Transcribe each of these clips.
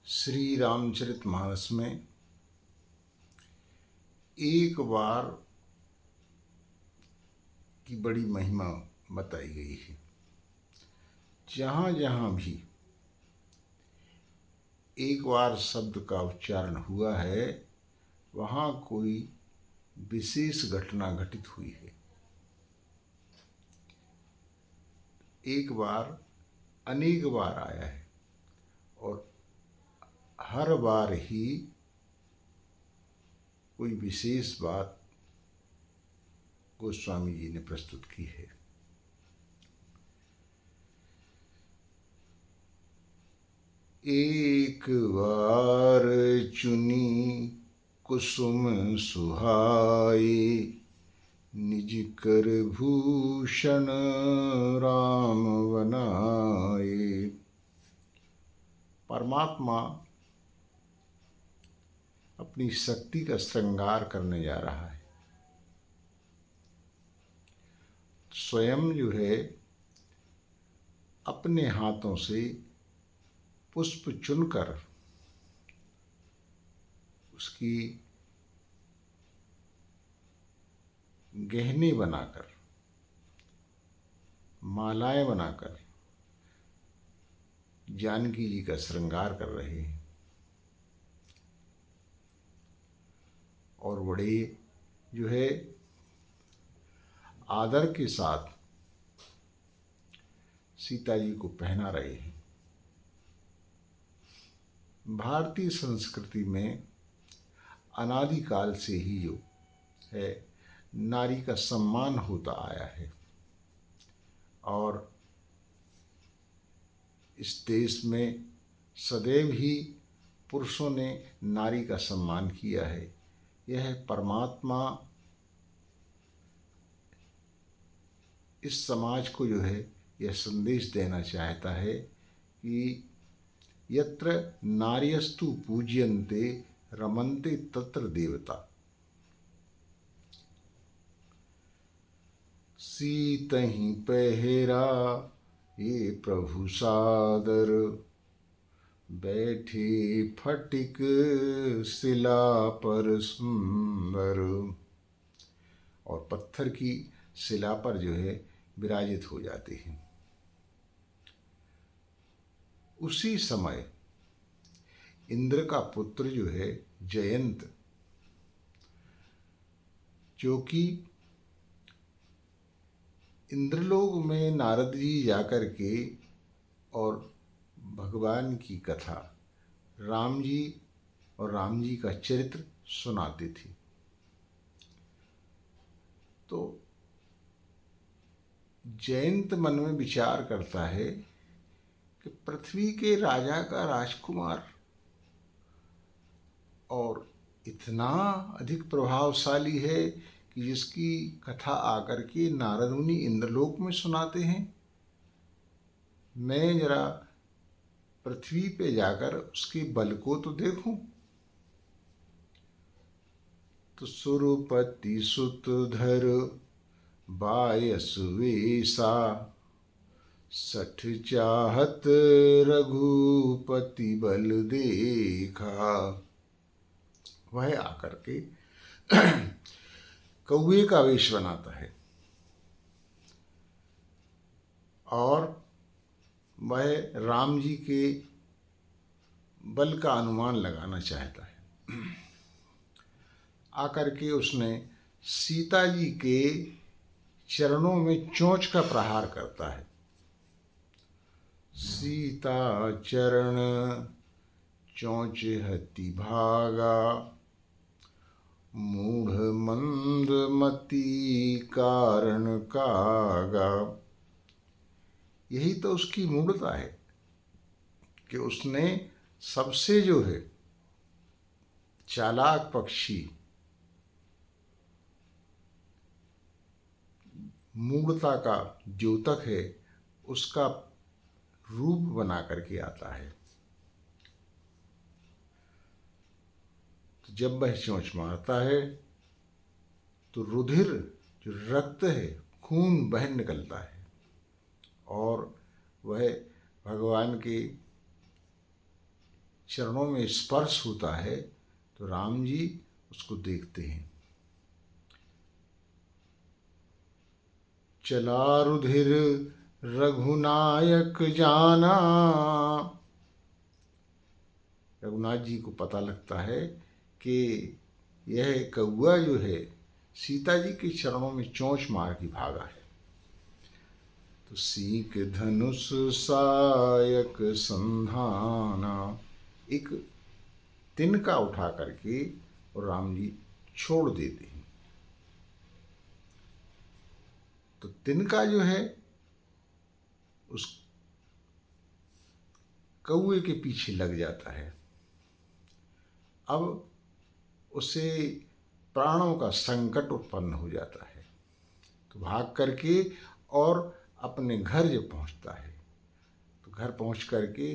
श्री रामचरितमानस में एक बार की बड़ी महिमा बताई गई है। जहाँ जहाँ भी एक बार शब्द का उच्चारण हुआ है वहाँ कोई विशेष घटना घटित हुई है। एक बार अनेक बार आया है और हर बार ही कोई विशेष बात गोस्वामी जी ने प्रस्तुत की है। एक बार चुनी कुसुम सुहाए, निज कर भूषण राम बनाए। परमात्मा अपनी शक्ति का श्रृंगार करने जा रहा है। स्वयं जो है अपने हाथों से पुष्प चुनकर उसकी गहने बनाकर मालाएं बनाकर जानकी जी का श्रृंगार कर रहे हैं और बड़े जो है आदर के साथ सीता जी को पहना रहे हैं। भारतीय संस्कृति में अनादिकाल से ही जो है नारी का सम्मान होता आया है और इस देश में सदैव ही पुरुषों ने नारी का सम्मान किया है। यह परमात्मा इस समाज को जो है यह संदेश देना चाहता है कि यत्र नार्यस्तु पूज्यन्ते रमन्ते तत्र देवता। सीतहि पहरा ये प्रभु सादर, बैठे फटिक शिला पर सुंदर। और पत्थर की शिला पर जो है विराजित हो जाते हैं। उसी समय इंद्र का पुत्र जो है जयंत, जो कि इंद्रलोक में नारद जी जाकर के और भगवान की कथा राम जी और राम जी का चरित्र सुनाते थे। तो जयंत मन में विचार करता है कि पृथ्वी के राजा का राजकुमार और इतना अधिक प्रभावशाली है कि जिसकी कथा आकर के नारद मुनि इंद्रलोक में सुनाते हैं। मैं जरा पृथ्वी पे जाकर उसके बल को तो देखूं। तो सुरपति सुत धर बायस वेसा, सठ चाहत रघुपति बल देखा। वह आकर के कौवे का वेश बनाता है और वह राम जी के बल का अनुमान लगाना चाहता है। आकर के उसने सीता जी के चरणों में चोंच का प्रहार करता है। सीता चरण चोंच हति भागा, मूढ़ मंद मति कारण कागा। यही तो उसकी मूढ़ता है कि उसने सबसे जो है चालाक पक्षी मूढ़ता का द्योतक है उसका रूप बना करके आता है। तो जब वह चोंच मारता है तो रुधिर जो रक्त है खून बह निकलता है और वह भगवान के चरणों में स्पर्श होता है तो राम जी उसको देखते हैं। चला रुधिर रघुनायक जाना, रघुनाथ जी को पता लगता है कि यह कौआ जो है सीता जी के चरणों में चोंच मार के भागा है। तो सीक धनुष सायक संधाना, एक तिनका उठा करके और राम जी छोड़ देते हैं। तो तिनका जो है उस कौए के पीछे लग जाता है। अब उसे प्राणों का संकट उत्पन्न हो जाता है, तो भाग करके और अपने घर जब पहुंचता है तो घर पहुंच करके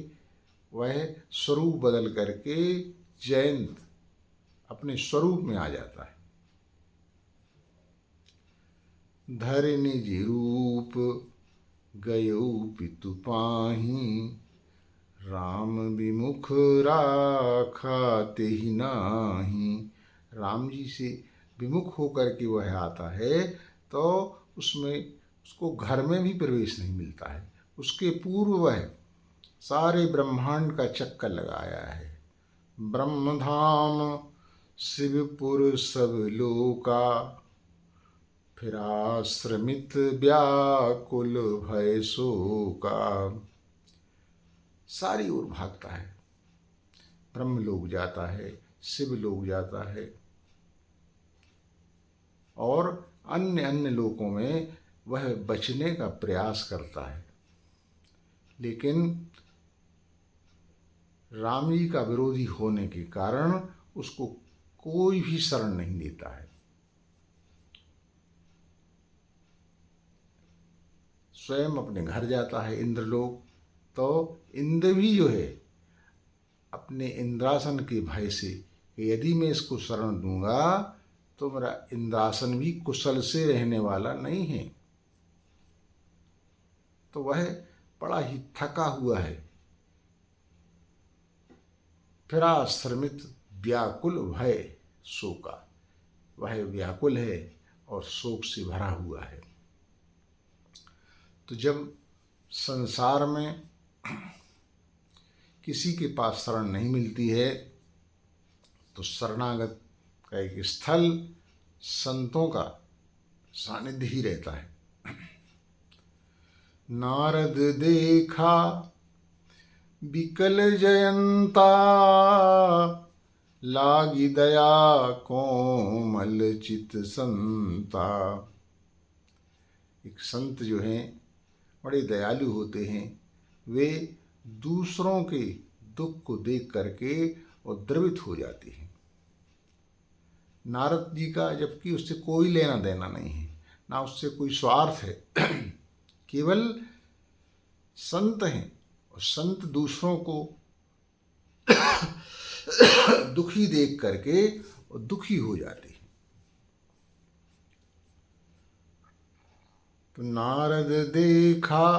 वह स्वरूप बदल करके जयंत अपने स्वरूप में आ जाता है। धरि निज रूप गयो पितु पाही, राम विमुख राखा तेहि नाही। राम जी से विमुख होकर के वह आता है तो उसमें उसको घर में भी प्रवेश नहीं मिलता है। उसके पूर्व वह सारे ब्रह्मांड का चक्कर लगाया है। ब्रह्मधाम शिवपुर सब लोका, फिर आश्रमित व्याकुल भय शोका। सारी ओर भागता है, ब्रह्म लोक जाता है, शिव लोक जाता है और अन्य अन्य लोकों में वह बचने का प्रयास करता है, लेकिन राम जी का विरोधी होने के कारण उसको कोई भी शरण नहीं देता है। स्वयं अपने घर जाता है इंद्रलोक, तो इंद्र भी जो है अपने इंद्रासन के भय से कि यदि मैं इसको शरण दूंगा तो मेरा इंद्रासन भी कुशल से रहने वाला नहीं है, तो वह बड़ा ही थका हुआ है। फिर आश्रमित व्याकुल भय शोका, वह व्याकुल है और शोक से भरा हुआ है। तो जब संसार में किसी के पास शरण नहीं मिलती है तो शरणागत का एक स्थल संतों का सानिध्य ही रहता है। नारद देखा बिकल जयंता, लागी दया कोमल चित संता। एक संत जो हैं बड़े दयालु होते हैं, वे दूसरों के दुख को देख करके और द्रवित हो जाते हैं। नारद जी का जबकि उससे कोई लेना देना नहीं है, ना उससे कोई स्वार्थ है, केवल संत हैं और संत दूसरों को दुखी देख करके और दुखी हो जाते हैं। तो नारद देखा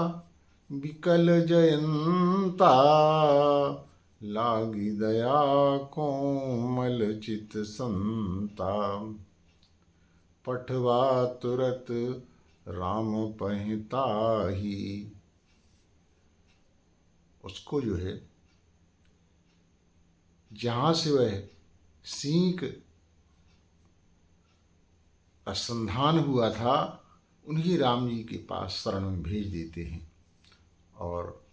बिकल जयंता, लागी दया कोमल चित संता। पठवा तुरत राम पहिताही, उसको जो है जहाँ से वह सींक का संधान हुआ था उन्हीं राम जी के पास शरण में भेज देते हैं। और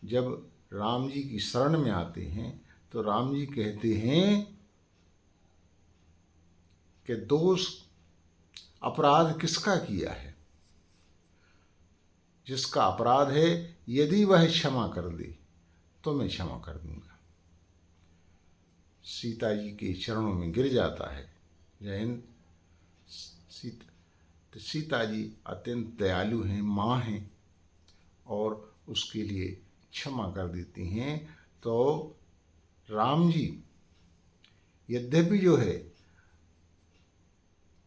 जब राम जी की शरण में आते हैं तो राम जी कहते हैं कि दोष अपराध किसका किया है? जिसका अपराध है यदि वह क्षमा कर दे तो मैं क्षमा कर दूंगा। सीता जी के चरणों में गिर जाता है। जय हिंद। सीता जी अत्यंत दयालु हैं, माँ हैं और उसके लिए क्षमा कर देती हैं। तो राम जी यद्यपि जो है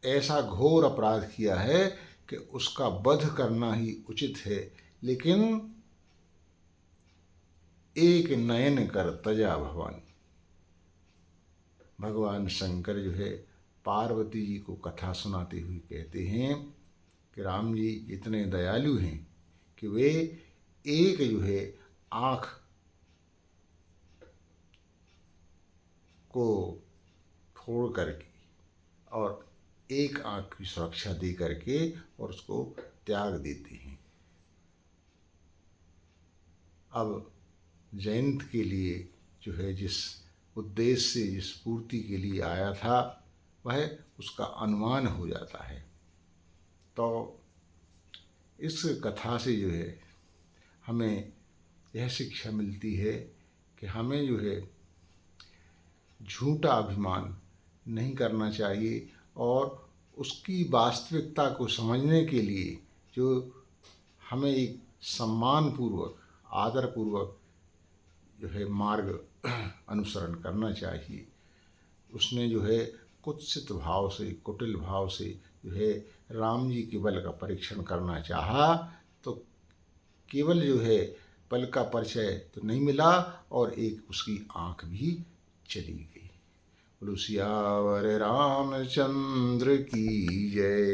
ऐसा घोर अपराध किया है कि उसका वध करना ही उचित है, लेकिन एक नयन कर तजा भवानी। भगवान शंकर जो है पार्वती जी को कथा सुनाते हुए कहते हैं कि राम जी इतने दयालु हैं कि वे एक जो है आँख को फोड़ करके और एक आँख की सुरक्षा दे करके और उसको त्याग देते हैं। अब जयंत के लिए जो है जिस उद्देश्य से, जिस पूर्ति के लिए आया था, वह उसका अनुमान हो जाता है। तो इस कथा से जो है हमें यह शिक्षा मिलती है कि हमें जो है झूठा अभिमान नहीं करना चाहिए और उसकी वास्तविकता को समझने के लिए जो हमें एक सम्मानपूर्वक, आदरपूर्वक जो है मार्ग अनुसरण करना चाहिए। उसने जो है कुत्सित भाव से, कुटिल भाव से जो है राम जी के बल का परीक्षण करना चाहा, तो केवल जो है बल का परिचय तो नहीं मिला और एक उसकी आँख भी चली गई। बोलो सियावर रामचंद्र की जय।